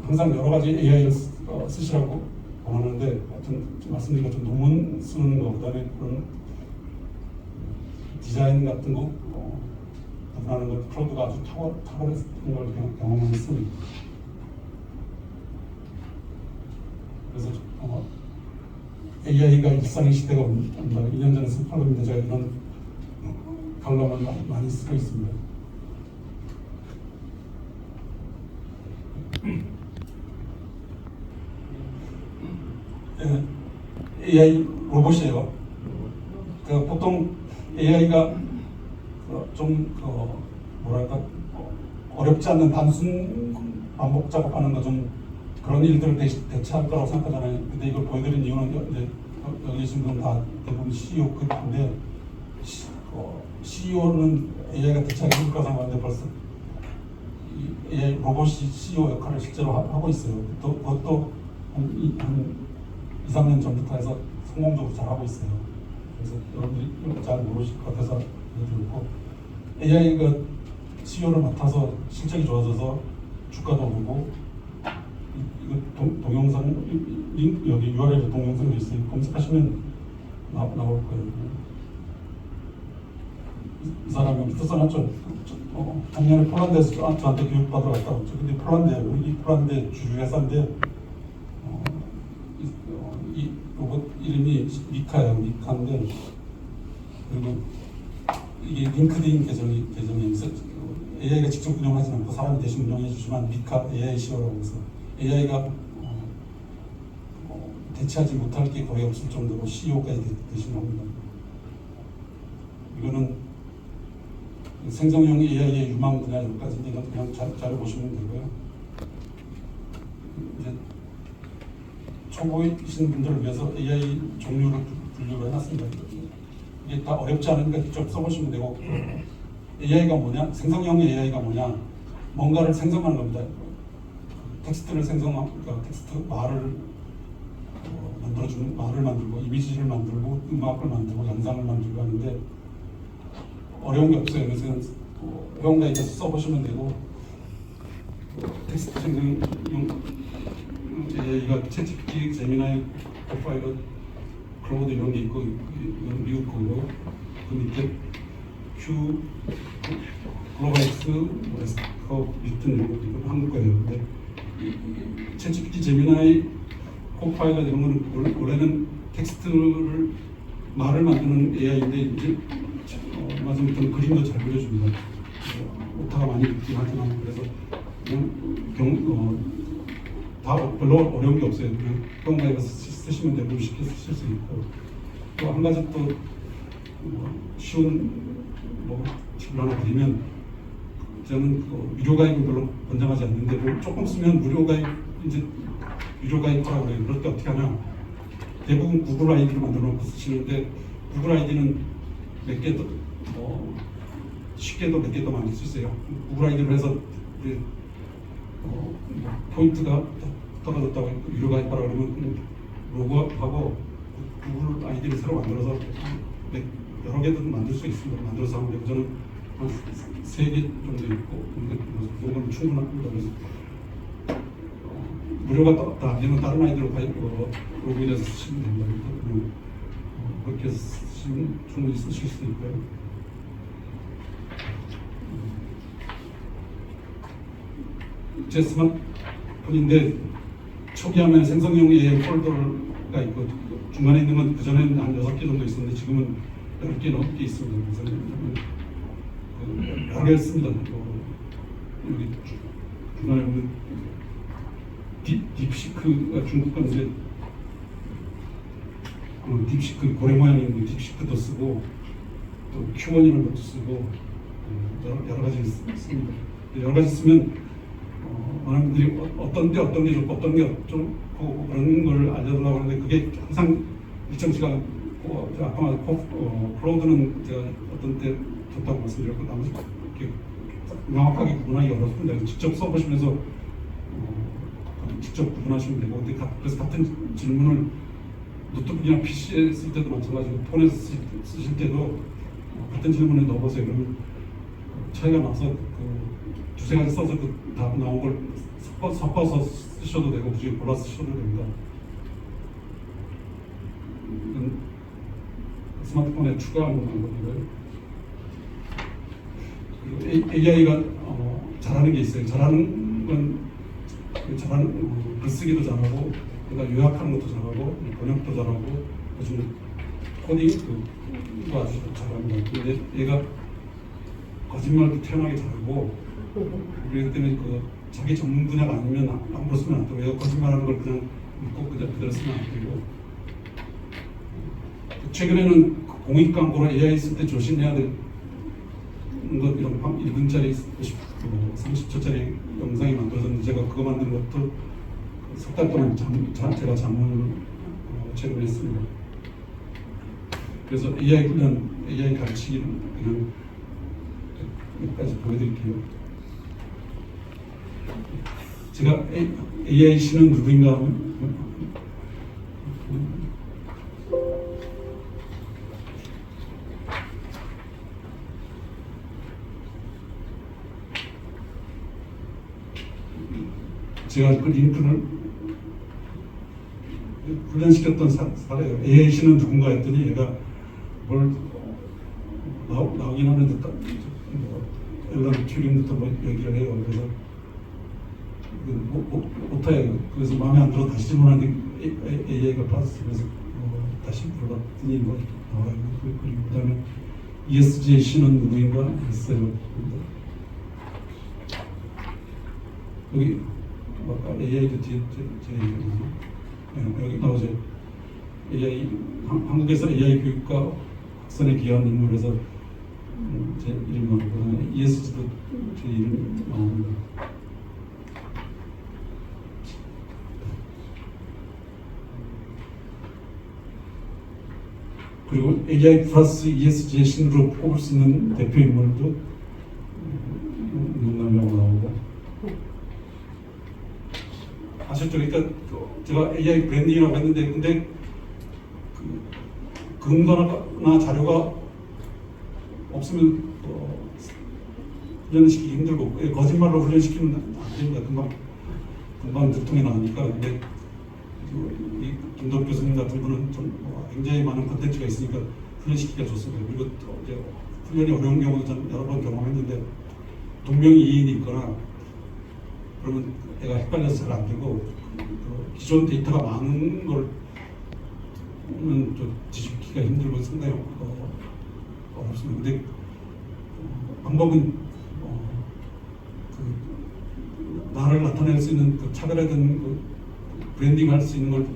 항상 여러 가지 AI를 쓰시라고 권하는데, 하여튼 말씀드린 것처럼 논문 쓰는 거, 그다음에 그런 디자인 같은 거 구분하는 것, 클라우드가 아주 탁월했던 걸 경험했습니다. 그래서 AI가 일상의 시대가 온다. 2년 전에 쓴 칼럼인데 제가 이런 칼럼을 많이 쓰고 있습니다. AI 로봇이에요. 보통 AI가 좀 뭐랄까 어렵지 않는 단순 반복 작업하는 거 좀 그런 일들을 대체할 거라고 생각하잖아요. 근데 이걸 보여드린 이유는 이제 여기 계신 분은 다 대부분 CEO 급인데, CEO는 AI가 대체하기 힘들 거라고 생각하는데 벌써 AI 로봇이 CEO 역할을 실제로 하고 있어요. 그것도 한 2, 3년 전부터 해서 성공적으로 잘 하고 있어요. 그래서 여러분들이 잘 모르실 것 같아서 드리고, AI가 CEO를 맡아서 실적이 좋아져서 주가도 오르고, 이거 동영상 여기 URL에 동영상도 있어요. 검색하시면 나올 거예요. 이 사람이 밑에 써놨죠. 작년에 폴란드에서 저한테 교육 받으러 갔다고. 근데 폴란드예요. 이 폴란드 주류 회사인데 이 로봇 이름이 미카예요. 미카인데, 그리고 이게 링크드인 계정이 있어요. AI가 직접 운영하지 않고 사람이 대신 운영해 주지만 미카 AI CEO라고 해서 AI가 대체하지 못할 게 거의 없을 정도로 CEO까지 되신 겁니다. 이거는 생성형 AI의 유망 분야 여기까지인데 이건 그냥 자료 보시면 되고요. 이제 초보이신 분들을 위해서 AI 종류를 분류를 해놨습니다. 이게 다 어렵지 않으니까 직접 써보시면 되고, AI가 뭐냐? 생성형 AI가 뭐냐? 뭔가를 생성하는 겁니다. 텍스트를 생성하니까 텍스트 말을 만들어주는, 말을 만들고 이미지를 만들고 음악을 만들고 영상을 만들고 하는데 어려운 게 없어요. 그래서 회원가입해서 써보시면 되고, 텍스트 생성형 AI가 챗GPT, 제미나이, 코파일럿, 클라우드 이런 게 있고, 이건 미국 거고, 그 밑에 큐, 글로벌엑스, 에스커, 리튼 이건 한국 거예요. 근데 챗GPT, 제미나이, 코파일럿 이런 거는 원래는 텍스트를 말을 만드는 AI인데 이제 마지막부터는 그림도 잘 그려줍니다. 오타가 많이 있긴 하지만, 그래서 그냥 다 별로 어려운 게 없어요. 그냥 회원가입해서 쓰시면 되고 쉽게 쓰실 수 있고, 또 한 가지 또 쉬운 팁을 하나 드리면, 저는 유료 가입은 별로 권장하지 않는데 뭐 조금 쓰면 무료 가입 이제 유료 가입하라고 그래요. 그럴 때 어떻게 하냐? 대부분 구글 아이디를 만들어 놓고 쓰시는데 구글 아이디는 몇 개도 쉽게도 몇 개도 많이 쓰세요. 구글 아이디로 해서 이제 포인트가 떨어졌다고 유료 가입하라 그러면 로그업하고 구글 아이디를 새로 만들어서 여러 개도 만들 수 있습니다. 만들어서 하면 되고 저는 한 3개 정도 있고 그 정도는 충분합니다. 그래서 무료가 다 아니면 다른 아이디로 로그인해서 쓰시면 됩니다. 그렇게 쓰시면 충분히 쓰실 수 있고요. 제 스마트폰인데 초기 화면에 생성용 AI 폴더가 있고 중간에 있는 건 그전에는 한 6개 정도 있었는데 지금은 10개 넘게 있습니다. 그래서 여러 개 씁니다. 여기 중간에 보면 딥시크가 중국 건데 딥시크 고래 모양이 있는 딥시크도 쓰고 또 Q1이라는 것도 쓰고 여러 가지 씁니다. 여러 가지 쓰면 많은 분들이 어떤 게 좋고 어떤 게 어쩌고 그런 걸 알려달라고 하는데 그게 항상 일정 시간 아까 클라우드는 제가 어떤 때 좋다고 말씀드렸고 나머지 이렇게 명확하게 구분하기 어렵습니다. 직접 써보시면서 직접 구분하시면 되고 근데 그래서 같은 질문을 노트북이나 PC에 쓸 때도 마찬가지고 폰에서 쓰실 때도 같은 질문을 넣어보세요. 그러면 차이가 나서 두세 가지 써서 답 나온 걸 섞어서 쓰셔도 되고 굳이 골라 쓰셔도 됩니다. 스마트폰에 추가하는 방법이고요. 그리고 AI가 잘하는 게 있어요. 잘하는 건 글쓰기도 잘하고, 그러니까 요약하는 것도 잘하고, 번역도 잘하고, 요즘 코딩도 아주 잘합니다. 근데 얘가 거짓말도 태어나게 잘하고, 그렇기 때문에 자기 전문 분야가 아니면 아무로 쓰면 안 되고, 얘가 거짓말하는 걸 그냥 믿고 그대로 쓰면 안 되고. 최근에는 공익 광고로 AI 쓸 때 조심해야 될 것 이런 1분짜리 30초짜리 영상이 만들어졌는데 제가 그거 만든 것도 석 달 동안 제가 자문을 최근에 했습니다. 그래서 AI 훈련, AI 가르치기는 그냥 여기까지 보여드릴게요. 제가 AI 씨는 누구인가 하면 제가 그 링크를 훈련시켰던 사례예요. AI 씨는 누군가 했더니 얘가 뭘 나오긴 하는데 앨런 튜링부터 얘기를 해요. 그래서 못해요. 그래서 마음에 안 들어 다시 질문하는데 AI가 받았으면서 다시 물어봤더니 나와요. 그리고 그다음에 ESG 씨는 누구인가 했어요. 여기 아까 AI도 뒤에 여기 나오죠. AI 한국에서 AI 교육과 확산에 기여한 인물에서 제 이름 나오고 ESG도 제 이름 나옵니다. 그리고 AI 플러스 ESG의 신으로 꼽을 수 있는 대표 인물도 윤남명 나오고. 아셨죠? 그러니까 제가 AI 브랜딩이라고 했는데 근데 그 근거나 자료가 없으면 훈련시키기 힘들고 거짓말로 훈련시키면 안 됩니다. 금방 들통이 나니까. 근데 이 김덕 교수님 같은 분은 좀 굉장히 많은 콘텐츠가 있으니까 훈련시키기가 좋습니다. 그리고 또 이제 훈련이 어려운 경우도 전 여러 번 경험했는데 동명이인이 있거나 그러면 애가 헷갈려서 잘 안 되고 기존 데이터가 많은 걸 좀 뒤집기가 힘들고 상당히 어렵습니다. 근데 방법은 나를 나타낼 수 있는 차별화된 브랜딩할 수 있는 걸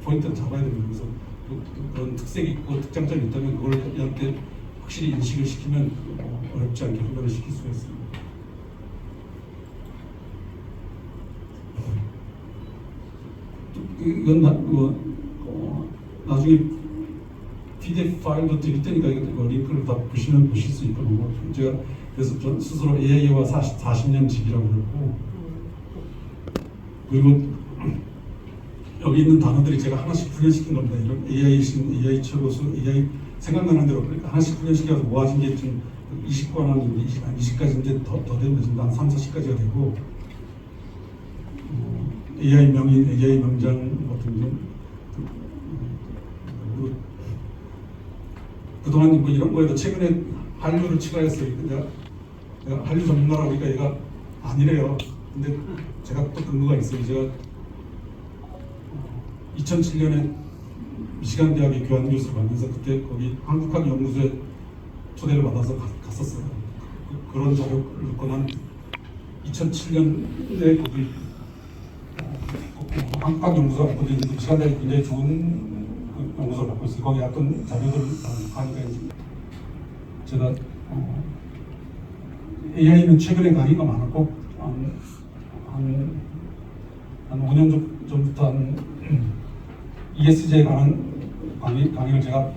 포인트를 잡아야 됩니다. 그래서 그런 특색이 있고 특장점이 있다면 그걸 얘한테 확실히 인식을 시키면 어렵지 않게 훈련을 시킬 수가 있습니다. 이건 나중에 PDF 파일도 드릴 테니까 이거 링크를 다 보시면 보실 수 있거든요. 제가 그래서 저 스스로 AI와 40년 집이라고 그랬고, 그리고 여기 있는 단어들이 제가 하나씩 훈련시킨 겁니다. 이런 AI 최고수, AI 생각나는 대로 그러니까 하나씩 훈련시켜서 모아진 게 지금 20권은 20가지인데 더 되면 지금 한 3, 40가지가 되고, AI 명인, AI 명장 같은 경 그동안 뭐 이런 거에도 최근에 한류를 추가했어요. 내가 한류 전문가라고 하니까 얘가 아니래요. 근데 제가 또 근거가 있어요. 제가 2007년에 미시간 대학의 교환 교수를 가면서 그때 거기 한국학 연구소에 초대를 받아서 갔었어요. 그런 자료를 넣고 난 2007년에 거기 한국학 연구소가 거기 미시간 대학이 굉장히 좋은 연구소를 갖고 있어요. 거기 어떤 자료들을 하니까 제가 AI는 최근에 강의가 많았고 한 5년 전부터 ESG에 관한 강의를 제가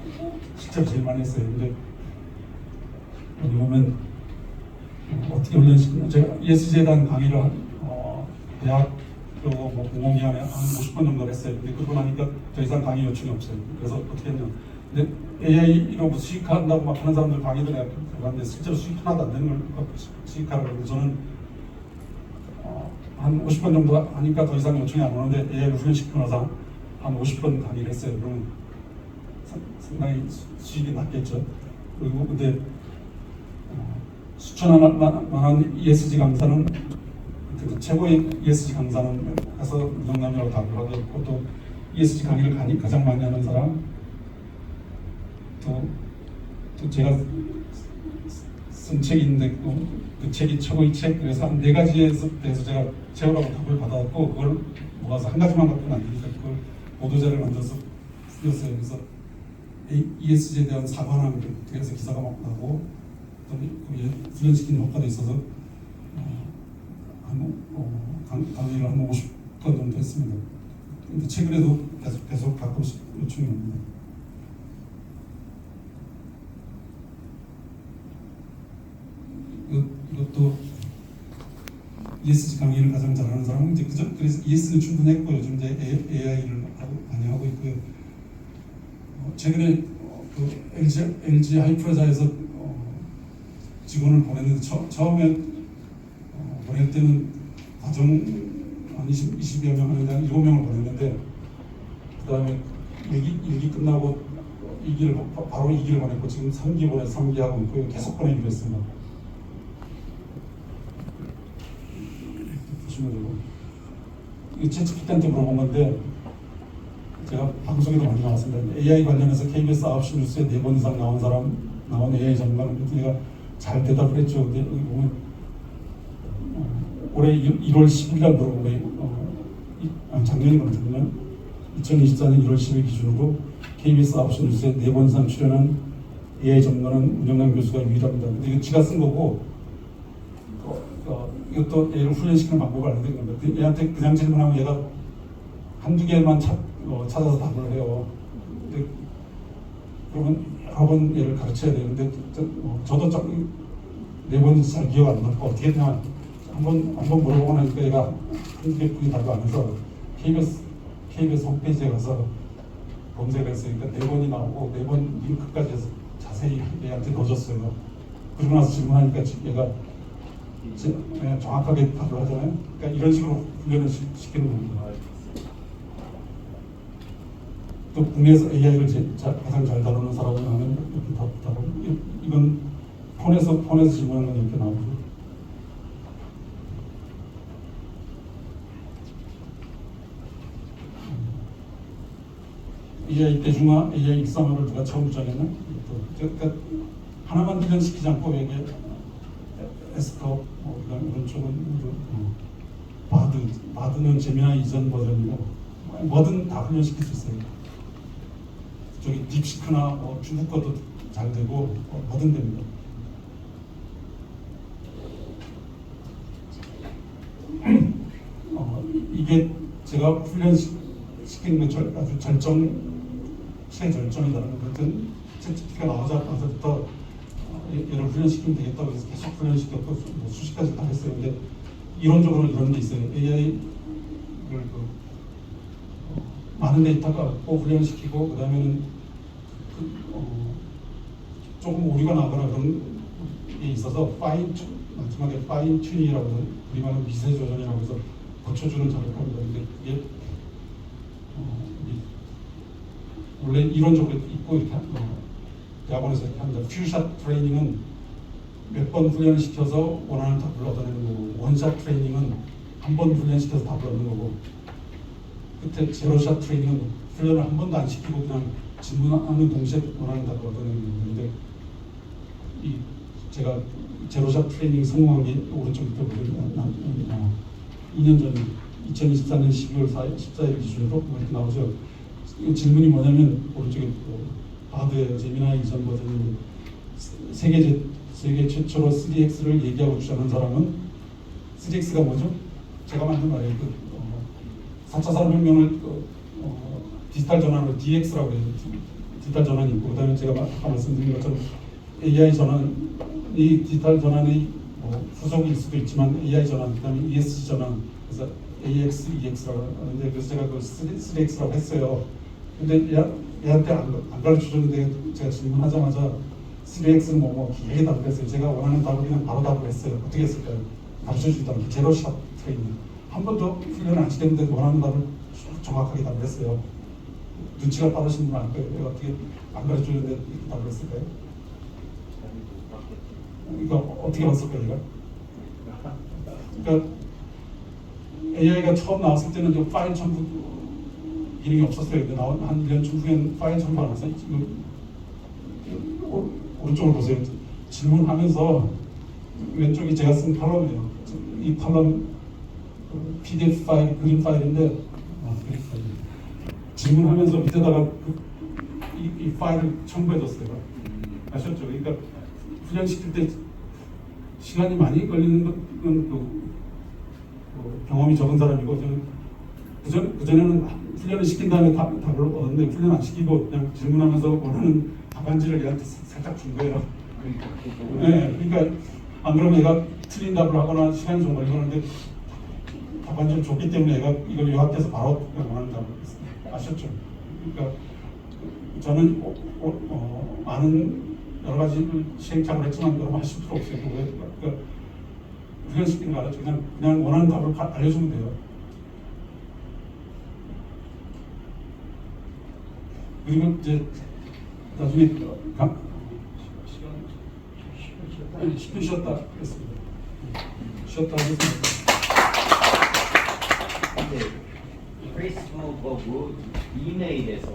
실제로 제일 많이 했어요. 근데 여기 보면 어떻게 훈련시키냐, 제가 ESG에 대한 강의를 대학 그리고 뭐 공공기관에 한 50번 정도 했어요. 근데 그러고 나니까 더 이상 강의 요청이 없어요. 그래서 어떻게 했냐, 근데 AI로 수익한다고 막 하는 사람들 강의도 내가 들어갔는데 실제로 수익 하나도 안 되는 걸 수익하라고. 저는 한 50번 정도 하니까 더 이상 요청이 안 오는데 AI를 훈련시키고 나서 한 50번 강의를 했어요. 그러면 상당히 수익이 낮겠죠. 그리고 근데 수천만원 ESG 강사는 최고의 ESG 강사는 가서 운영남이라고 답을 하고 있고, 또 ESG 강의를 가장 많이 하는 사람, 또 제가 쓴 책이 있는데 그 책이 최고의 책, 그래서 한 4가지에 대해서 제가 채우라고 답을 받았고, 그걸 모아서 한 가지만 갖고는 안 되니까 그걸 보도자를 만들어서 쓰였어요. 그래서 ESG에 대한 사관왕 그래서 기사가 막 나고, 또 거기에 훈련시키는 효과도 있어서 강의를 한 50건 정도 했습니다. 근데 최근에도 계속 가끔씩 요청이 옵니다. 이것도 ESG 강의를 가장 잘하는 사람은 이제 그래서 ES는 충분히 했고, 요즘 이제 AI를 많이 하고 있고요. 최근에 그 LG 하이프라자에서 직원을 보냈는데 처음에 보낼 때는 과정 한 20여 명 하는데 한 7명을 보냈는데, 그 다음에 1기 끝나고 2기를 바로 2기를 보냈고, 지금 3기 보내서 3기 하고 있고 계속 보내기로 했습니다. 보시면 되고, 이 챗GPT한테 물어본 건데 제가 방송에도 많이 나왔습니다. AI 관련해서 KBS 9시 뉴스에 4번 이상 나온 AI 전문가는 내가 잘 대답을 했죠. 근데 여기 보면 올해 1월 10일 날 물어본 거예요. 작년이거든요. 2024년 1월 10일 기준으로 KBS 9시 뉴스에 4번 이상 출연한 AI 전문가는 운영남 교수가 유일합니다. 근데 이거 지가 쓴 거고, 이것도 얘를 훈련시키는 방법을 알게 된 겁니다. 얘한테 그냥 질문하면 얘가 한두 개만 찾아서 답을 해요. 근데 그러면 여러 번 얘를 가르쳐야 되는데, 저도 4번 잘 기억 안 나고 어떻게 했냐, 한번 물어보고 나니까 얘가 한두 개뿐이 답을 안 해서 KBS 홈페이지에 가서 검색을 했어요. 그러니까 4번이 나오고 4번 링크까지 해서 자세히 얘한테 넣어줬어요. 그러고 나서 질문하니까 얘가 정확하게 답을 하잖아요. 그러니까 이런 식으로 훈련을 시키는 겁니다. 또 국내에서 AI를 가장 잘 다루는 사람을 하면 이렇게 답을, 이건 폰에서 질문하는 건 이렇게 나오죠. AI 대중화, AI 익상화를 누가 처음 주장했나? 그러니까 하나만 훈련시키지 않고 이게 에스터, 이런 쪽은 바드는 제미나이 이전 버전이고, 뭐든 다 훈련시킬 수 있어요. 저기 딥시크나 중국 것도 잘 되고 뭐든 됩니다. 이게 제가 훈련시킨 시키는 게 아주 최절정이다라는 어떤 채찍가 나오자마자부터 얘를 훈련시키면 되겠다고 해서 계속 훈련시켰고 뭐 수십 가지 다 했어요. 근데 이론적으로는 이런 게 있어요. AI를 많은 데이터 갖고 훈련시키고 그다음에는 조금 오류가 나거나 그런 게 있어서 마지막에 파인 튜닝이라고 해서 우리 말은 미세 조정이라고 해서 고쳐주는 작업을 합니다. 근데 그게 원래 이론적으로 있고 이렇게 대학원에서 이렇게 합니다. 퓨샷 트레이닝은 몇 번 훈련시켜서 원하는 답을 얻어내는 거고, 원샷 트레이닝은 한 번 훈련시켜서 답을 얻는 거고, 끝에 제로샷 트레이닝은 훈련을 한 번도 안 시키고 그냥 질문하는 동시에 원하는 답을 얻어내는 건데, 제가 제로샷 트레이닝 성공한 게 오른쪽 밑에 보면 2년 전 2024년 12월 14일 기준으로 이렇게 나오죠. 질문이 뭐냐면 오른쪽에 바드의 제미나이 이전 버전이 세계 최초로 3X를 얘기하고 주장한 사람은 3X가 뭐죠? 제가 만든 말이에요. 4차 산업혁명을 디지털 전환으로 DX라고 해요. 디지털 전환이 있고 그다음에 제가 아까 말씀드린 것처럼 AI 전환이 디지털 전환의 후속일 수도 있지만 AI 전환, 그다음에 ESG 전환, 그래서 AX, EX라고 하는데 그래서 제가 그 3X라고 했어요. 근데 얘한테 안 가르쳐줬는데 제가 질문하자마자 3X는 뭐 길게 답을 했어요. 제가 원하는 답을 그냥 바로 답을 했어요. 어떻게 했을까요? 가르쳐주지도 않고 제로샷 트레이닝. 한 번도 훈련을 안 시켰는데 원하는 답을 정확하게 답을 했어요. 눈치가 빠르신 분은 알 거예요. 내가 어떻게 안 가르쳐줬는데 이렇게 답을 했을까요? 이거 어떻게 봤을까요, 내가? 그러니까 AI가 처음 나왔을 때는 저 파일 첨부 기능이 없었어요. 근데 한 1년 좀 후엔 파일 첨부 안 왔어요. 지금 오른쪽을 보세요. 질문하면서 왼쪽이 제가 쓴 칼럼이에요. 이 칼럼 PDF 파일, 그림 파일인데 그림 파일. 질문하면서 밑에다가 이 파일을 첨부해줬어요. 아셨죠? 그러니까 훈련시킬 때 시간이 많이 걸리는 건 경험이 적은 사람이고 저는 그전에는 훈련을 시킨 다음에 답을 얻었는데 훈련 안 시키고 그냥 질문하면서 원하는 답안지를 얘한테 살짝 준 거예요. 네, 그러니까 안 그러면 얘가 틀린 답을 하거나 시간이 좀 걸리고 하는데 답안지를 줬기 때문에 얘가 이걸 요약해서 바로 원하는 답을 했어요. 아셨죠? 그러니까 저는 많은 여러 가지를 시행착오를 했지만 너무 하실 필요 없어요. 그러니까 훈련시키는 거 알았죠? 그냥 원하는 답을 알려주면 돼요. 그리고 이제 나중에 10분 쉬었다 했습니다. 쉬었다 하겠습니다. 페이스북하고 이메일에서